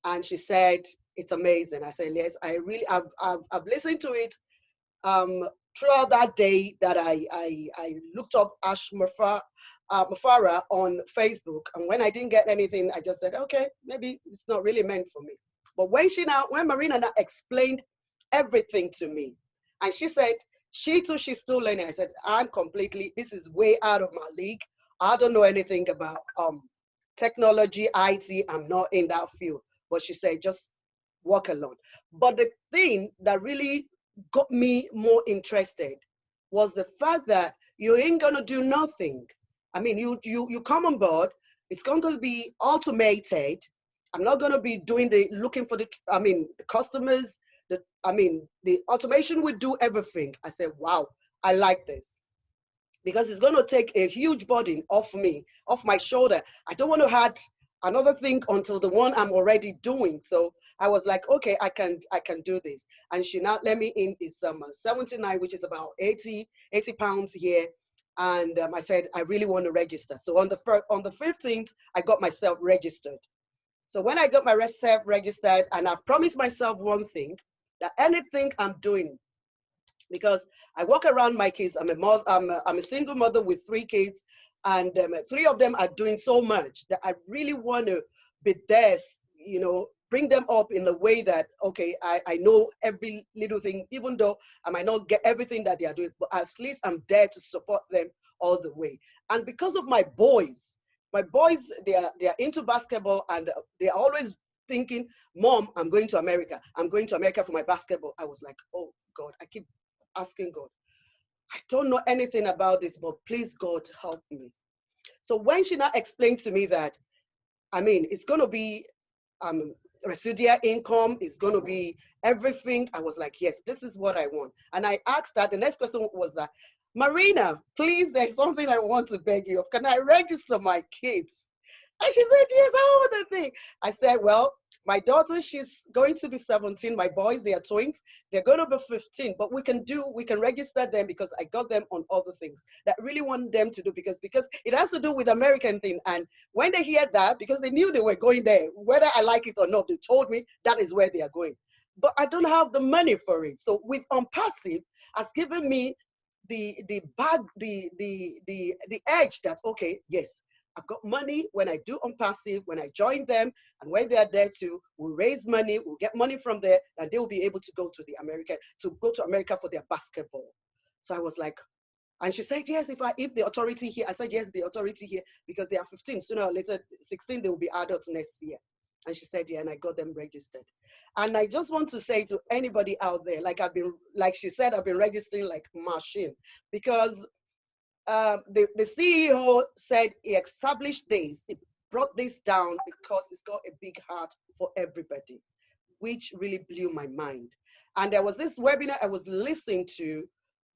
and she said it's amazing. I said yes, I've listened to it throughout that day that I looked up Ash Mafara on Facebook, and when I didn't get anything, I just said, okay, maybe it's not really meant for me. But when Marina now explained everything to me, and she said she's still learning. I said, this is way out of my league. I don't know anything about technology, IT. I'm not in that field. But she said, just walk alone. But the thing that really got me more interested was the fact that you ain't gonna do nothing. I mean, you come on board, it's going to be automated. I'm not gonna be doing looking for the customers. The automation will do everything. I said, wow, I like this, because it's gonna take a huge burden off my shoulder. I don't want to add another thing until the one I'm already doing. So I was like, okay, I can do this. And she now let me in. It's 79, which is about 80 pounds here. And I said, I really want to register. So on the 15th, I got myself registered. So when I got myself registered, and I've promised myself one thing, that anything I'm doing, because I walk around my kids. I'm a single mother with 3 kids, and 3 of them are doing so much that I really want to be there, bring them up in the way that, okay, I know every little thing, even though I might not get everything that they are doing, but at least I'm there to support them all the way. And because of my boys, they are into basketball, and they're always thinking, Mom, I'm going to America. I'm going to America for my basketball. I was like, oh God, I keep asking God. I don't know anything about this, but please, God, help me. So when she now explained to me that, I mean, it's going to be residual income, it's going to be everything, I was like, yes, this is what I want. And I asked that, the next question was that, Marina, please, there's something I want to beg you of. Can I register my kids? And she said, yes, how would the thing? I said, well, my daughter, she's going to be 17. My boys, they are twins. They're going to be 15, but we can register them because I got them on other things that I really want them to do because it has to do with American thing. And when they hear that, because they knew they were going there, whether I like it or not, they told me that is where they are going. But I don't have the money for it. So with Onpassive has given me the edge that, okay, yes, I've got money when I do Onpassive, when I join them, and when they are there too, we'll raise money, we'll get money from there, and they will be able to go to America for their basketball. So I was like, and she said, yes, if the authority here, I said, yes, the authority here, because they are 15, sooner or later, 16, they will be adults next year. And she said, yeah, and I got them registered. And I just want to say to anybody out there, like she said, I've been registering like machine, because the CEO said he established this, he brought this down because it's got a big heart for everybody, which really blew my mind. And there was this webinar I was listening to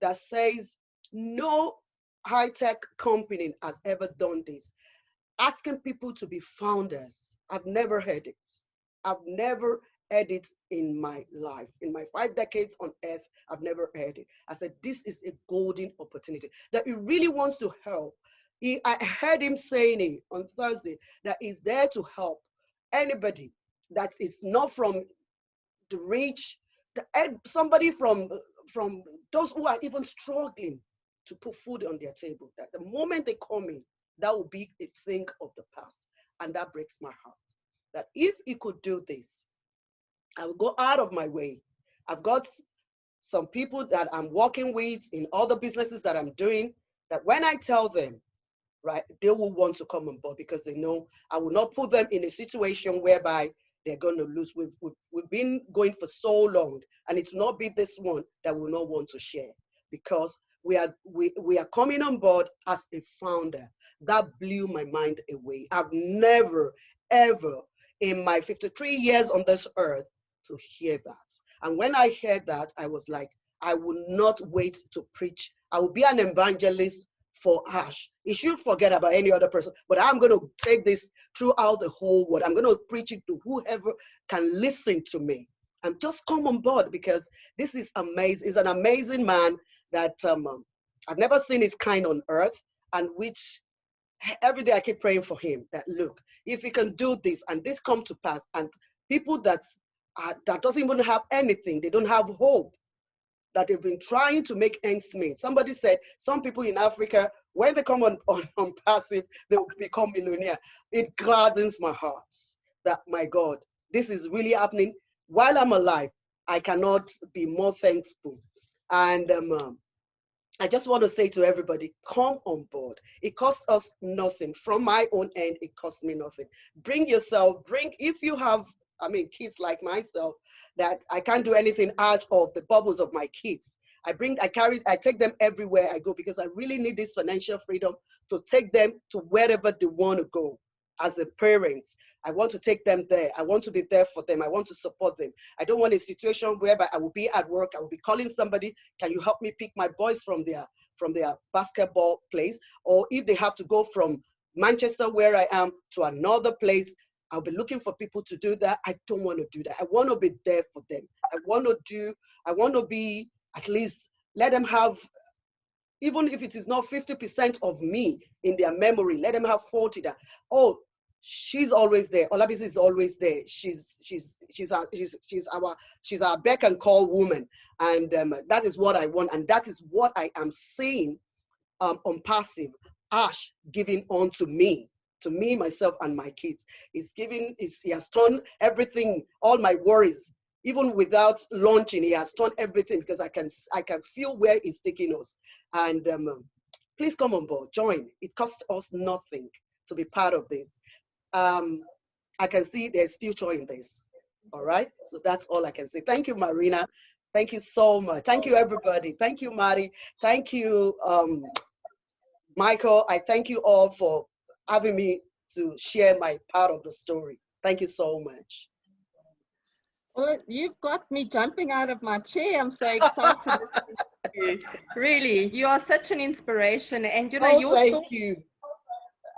that says no high-tech company has ever done this, asking people to be founders. I've never heard it. I've never heard it in my life. In my 5 decades on earth, I've never heard it. I said, this is a golden opportunity that he really wants to help. I heard him saying it on Thursday that he's there to help anybody that is not from the rich, somebody from those who are even struggling to put food on their table. That the moment they come in, that will be a thing of the past. And that breaks my heart. That if he could do this, I will go out of my way. I've got some people that I'm working with in other businesses that I'm doing, that when I tell them, right, they will want to come on board because they know I will not put them in a situation whereby they're going to lose. We've been going for so long, and it's not be this one that will not want to share, because we are coming on board as a founder. That blew my mind away. I've never, ever in my 53 years on this earth to hear that. And when I heard that, I was like, I will not wait to preach. I will be an evangelist for Ash. He should forget about any other person, but I'm going to take this throughout the whole world. I'm going to preach it to whoever can listen to me. And just come on board, because this is amazing. He's an amazing man that I've never seen his kind on earth, and which every day I keep praying for him that, look, if he can do this and this come to pass, and people that doesn't even have anything, they don't have hope, that they've been trying to make ends meet. Somebody said some people in Africa, when they come on Passive, they will become millionaire. It gladdens my heart that, my God, this is really happening while I'm alive. I cannot be more thankful. And I just want to say to everybody, come on board. It costs us nothing. From my own end, it costs me nothing. Bring yourself, if you have, kids like myself, that I can't do anything out of the bubbles of my kids. I take them everywhere I go, because I really need this financial freedom to take them to wherever they want to go. As a parent, I want to take them there. I want to be there for them. I want to support them. I don't want a situation whereby I will be at work, I will be calling somebody, can you help me pick my boys from their basketball place? Or if they have to go from Manchester, where I am, to another place, I'll be looking for people to do that. I don't want to do that. I want to be there for them. I want to be, at least let them have, even if it is not 50% of me in their memory, let them have 40 that, oh, she's always there. Olabisi is always there. She's our beck and call woman. And that is what I want. And that is what I am seeing Onpassive, Ash giving on to me, myself, and my kids. He has turned everything, all my worries, even without launching, he has turned everything, because I can feel where he's taking us. And please come on board, join. It costs us nothing to be part of this. I can see there's future in this. All right, so that's all I can say. Thank you, Marina. Thank you so much. Thank you, everybody. Thank you, Marty. Thank you, Michael. I thank you all for having me to share my part of the story. Thank you so much. Well, you've got me jumping out of my chair. I'm so excited listening to you. Really, you are such an inspiration. And you know, Oh, your story, thank you.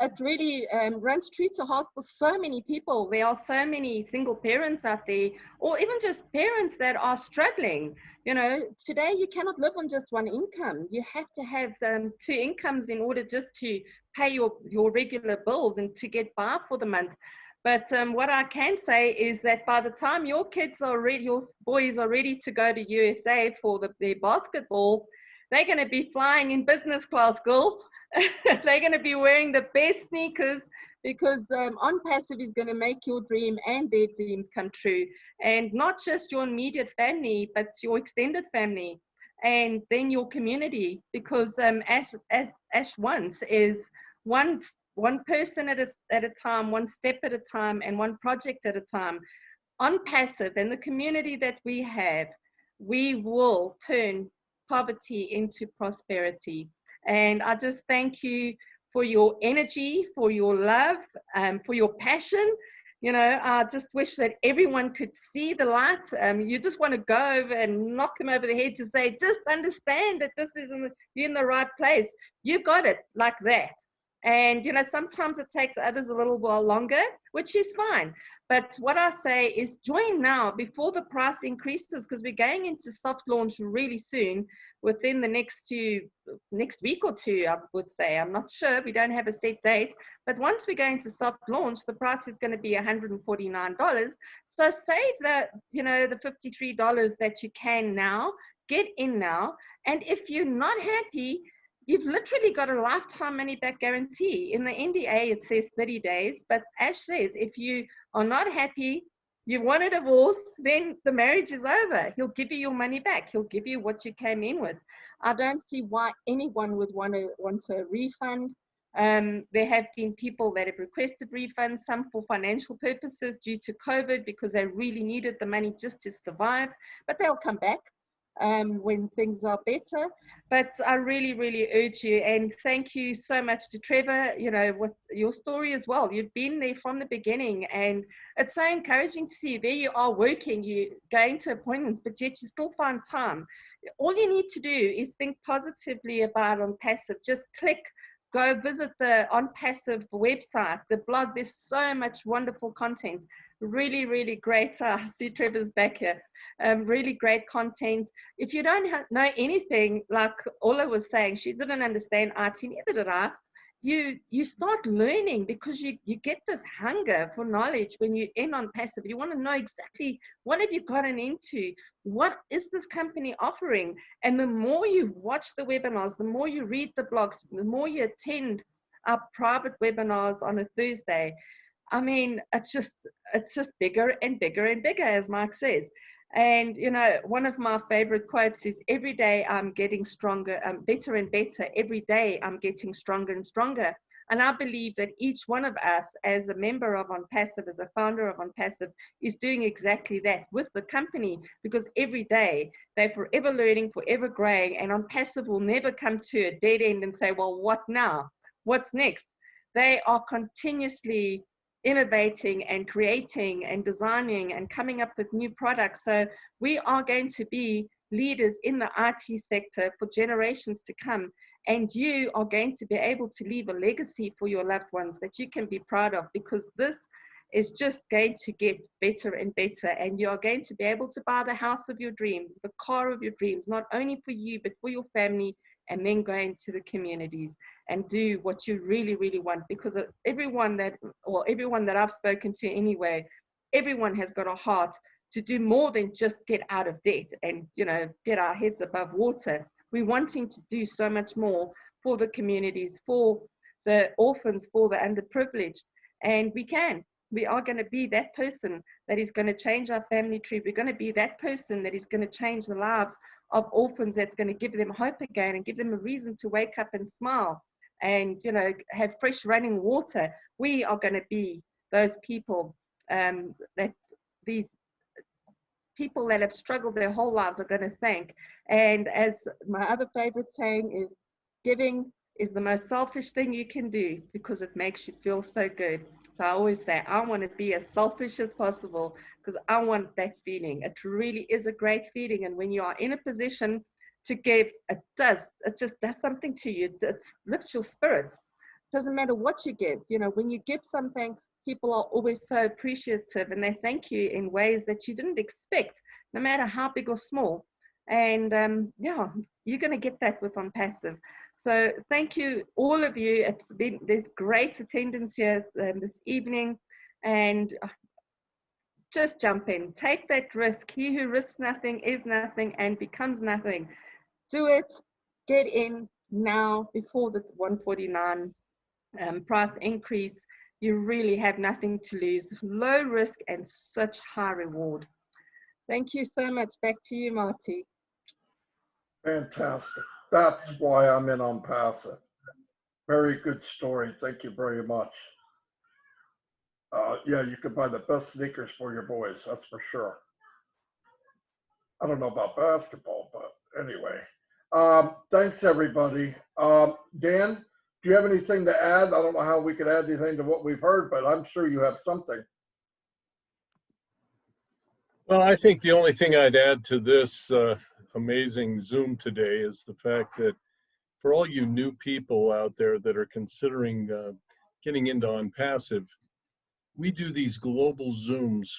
it really runs true to heart for so many people. There are so many single parents out there, or even just parents that are struggling. You know, today you cannot live on just one income. You have to have two incomes in order just to pay your regular bills and to get by for the month. But what I can say is that by the time your kids are ready, your boys are ready to go to USA for their basketball, they're going to be flying in business class, girl. They're going to be wearing the best sneakers because Onpassive is going to make your dream and their dreams come true. And not just your immediate family, but your extended family and then your community. Because Ash once is one person at a time, one step at a time, and one project at a time. Onpassive and the community that we have, we will turn poverty into prosperity. And I just thank you for your energy, for your love, for your passion. You know, I just wish that everyone could see the light. You just want to go over and knock them over the head to say, just understand that this is you're in the right place. You got it like that. And, you know, sometimes it takes others a little while longer, which is fine. But what I say is join now before the price increases, because we're going into soft launch really soon, within the next week or two, I would say. I'm not sure. We don't have a set date. But once we go into soft launch, the price is going to be $149. So save the $53 that you can now. Get in now. And if you're not happy, you've literally got a lifetime money back guarantee. In the NDA, it says 30 days. But Ash says if you are not happy, you want a divorce, then the marriage is over. He'll give you your money back. He'll give you what you came in with. I don't see why anyone would want a refund. There have been people that have requested refunds, some for financial purposes due to COVID because they really needed the money just to survive, but they'll come back when things are better. But I really, really urge you, and thank you so much to Trevor, you know, with your story as well. You've been there from the beginning, and it's so encouraging to see there you are working, you're going to appointments, but yet you still find time. All you need to do is think positively about Onpassive. Just click, go visit the Onpassive website, the blog. There's so much wonderful content. Really, really great. I see Trevor's back here. Really great content. If you don't know anything, like Ola was saying, she didn't understand IT, neither did I. You start learning because you get this hunger for knowledge when you're in Onpassive. You want to know exactly what have you gotten into, what is this company offering, and the more you watch the webinars, the more you read the blogs, the more you attend our private webinars on a Thursday. I mean, it's just bigger and bigger and bigger, as Mike says. And, you know, one of my favorite quotes is, every day I'm getting stronger, better and better. Every day I'm getting stronger and stronger. And I believe that each one of us, as a member of Onpassive, as a founder of Onpassive, is doing exactly that with the company, because every day they're forever learning, forever growing, and Onpassive will never come to a dead end and say, well, what now? What's next? They are continuously innovating and creating and designing and coming up with new products. So we are going to be leaders in the IT sector for generations to come. And you are going to be able to leave a legacy for your loved ones that you can be proud of, because this is just going to get better and better. And you are going to be able to buy the house of your dreams, the car of your dreams, not only for you, but for your family, and then go into the communities and do what you really, really want. Because everyone that I've spoken to anyway, everyone has got a heart to do more than just get out of debt and, you know, get our heads above water. We're wanting to do so much more for the communities, for the orphans, for the underprivileged. And we are going to be that person that is going to change our family tree. We're going to be that person that is going to change the lives of orphans, that's going to give them hope again and give them a reason to wake up and smile and, you know, have fresh running water. We are going to be those people that these people people that have struggled their whole lives are going to thank. And as my other favorite saying is, giving is the most selfish thing you can do because it makes you feel so good. So I always say, I want to be as selfish as possible because I want that feeling. It really is a great feeling. And when you are in a position to give, it just does something to you. It lifts your spirits. It doesn't matter what you give. You know, when you give something, people are always so appreciative and they thank you in ways that you didn't expect, no matter how big or small. And yeah, you're going to get that with Onpassive. So thank you, all of you. There's great attendance here this evening, and just jump in, take that risk. He who risks nothing is nothing and becomes nothing. Do it, get in now before the 149 price increase. You really have nothing to lose. Low risk and such high reward. Thank you so much. Back to you, Marty. Fantastic. That's why I'm in Onpassive. Very good story. Thank you very much. Yeah, you could buy the best sneakers for your boys, that's for sure. I don't know about basketball, but anyway. Thanks, everybody. Dan, do you have anything to add? I don't know how we could add anything to what we've heard, but I'm sure you have something. Well, I think the only thing I'd add to this amazing Zoom today is the fact that for all you new people out there that are considering getting into Onpassive, we do these global Zooms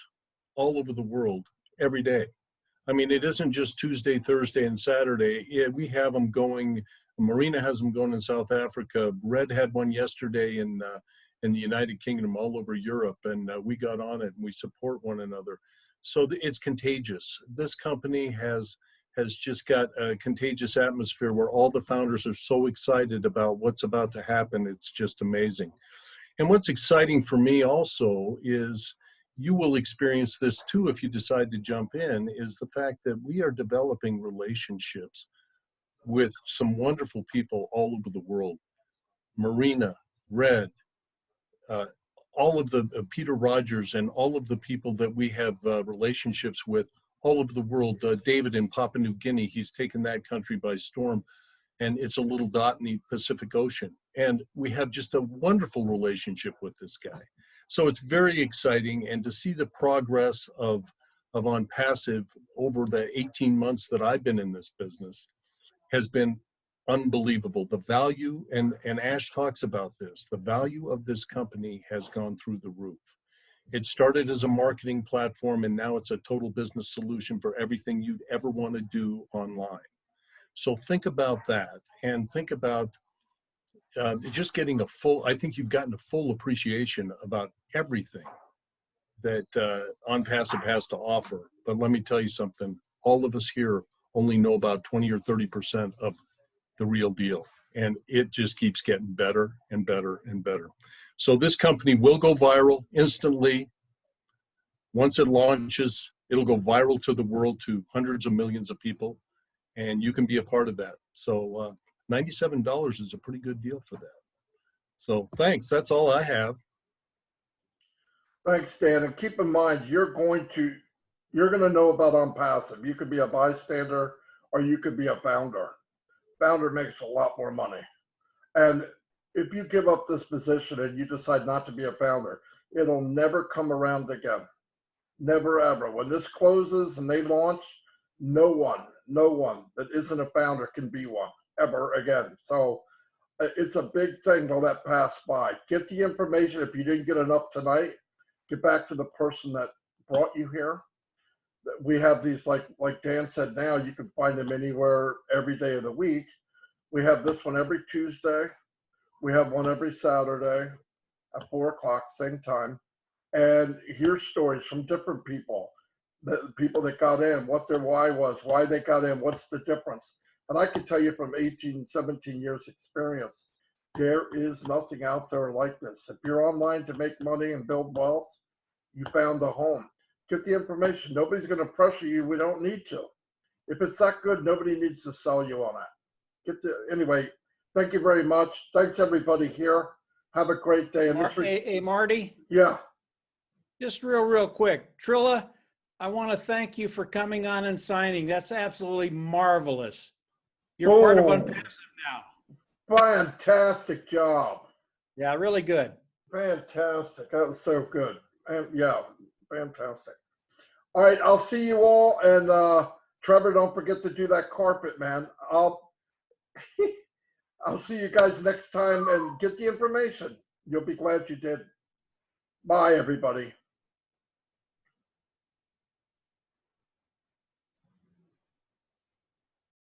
all over the world every day. I mean, it isn't just Tuesday, Thursday, and Saturday. Yeah, we have them going. Marina has them going in South Africa. Red had one yesterday in the United Kingdom, all over Europe, and we got on it and we support one another. So it's contagious. This company has just got a contagious atmosphere where all the founders are so excited about what's about to happen. It's just amazing. And what's exciting for me also is, you will experience this too if you decide to jump in, is the fact that we are developing relationships with some wonderful people all over the world. Marina, Red, all of the Peter Rogers and all of the people that we have relationships with all over the world. David in Papua New Guinea, he's taken that country by storm, and it's a little dot in the Pacific Ocean. And we have just a wonderful relationship with this guy. So it's very exciting, and to see the progress of Onpassive over the 18 months that I've been in this business has been unbelievable. The value, and Ash talks about this, the value of this company has gone through the roof. It started as a marketing platform, and now it's a total business solution for everything you'd ever want to do online. So think about that, and think about just getting I think you've gotten a full appreciation about everything that Onpassive has to offer. But let me tell you something, all of us here only know about 20 or 30% of the real deal. And it just keeps getting better and better and better. So this company will go viral instantly. Once it launches, it'll go viral to the world, to hundreds of millions of people. And you can be a part of that. So $97 is a pretty good deal for that. So thanks, that's all I have. Thanks, Dan. And keep in mind, you're going to know about Onpassive. You could be a bystander or you could be a founder. Founder makes a lot more money. And if you give up this position and you decide not to be a founder, it'll never come around again. Never, ever. When this closes and they launch, no one that isn't a founder can be one ever again. So it's a big thing to let pass by. Get the information. If you didn't get enough tonight, get back to the person that brought you here. We have these, like Dan said, now you can find them anywhere, every day of the week. We have this one every Tuesday. We have one every Saturday at 4 o'clock, same time. And hear stories from different people, the people that got in, what their why was, why they got in, what's the difference. And I can tell you from 18, 17 years experience, there is nothing out there like this. If you're online to make money and build wealth, you found a home. Get the information. Nobody's going to pressure you. We don't need to. If it's that good, nobody needs to sell you on it. Anyway, thank you very much. Thanks everybody here. Have a great day. And Hey, Marty? Yeah. Just real quick. Trilla, I want to thank you for coming on and signing. That's absolutely marvelous. You're part of Boom. Onpassive now. Fantastic job. Yeah, really good. Fantastic. That was so good. And yeah, fantastic. All right, I'll see you all. And Trevor, don't forget to do that carpet, man. I'll see you guys next time and get the information. You'll be glad you did. Bye, everybody.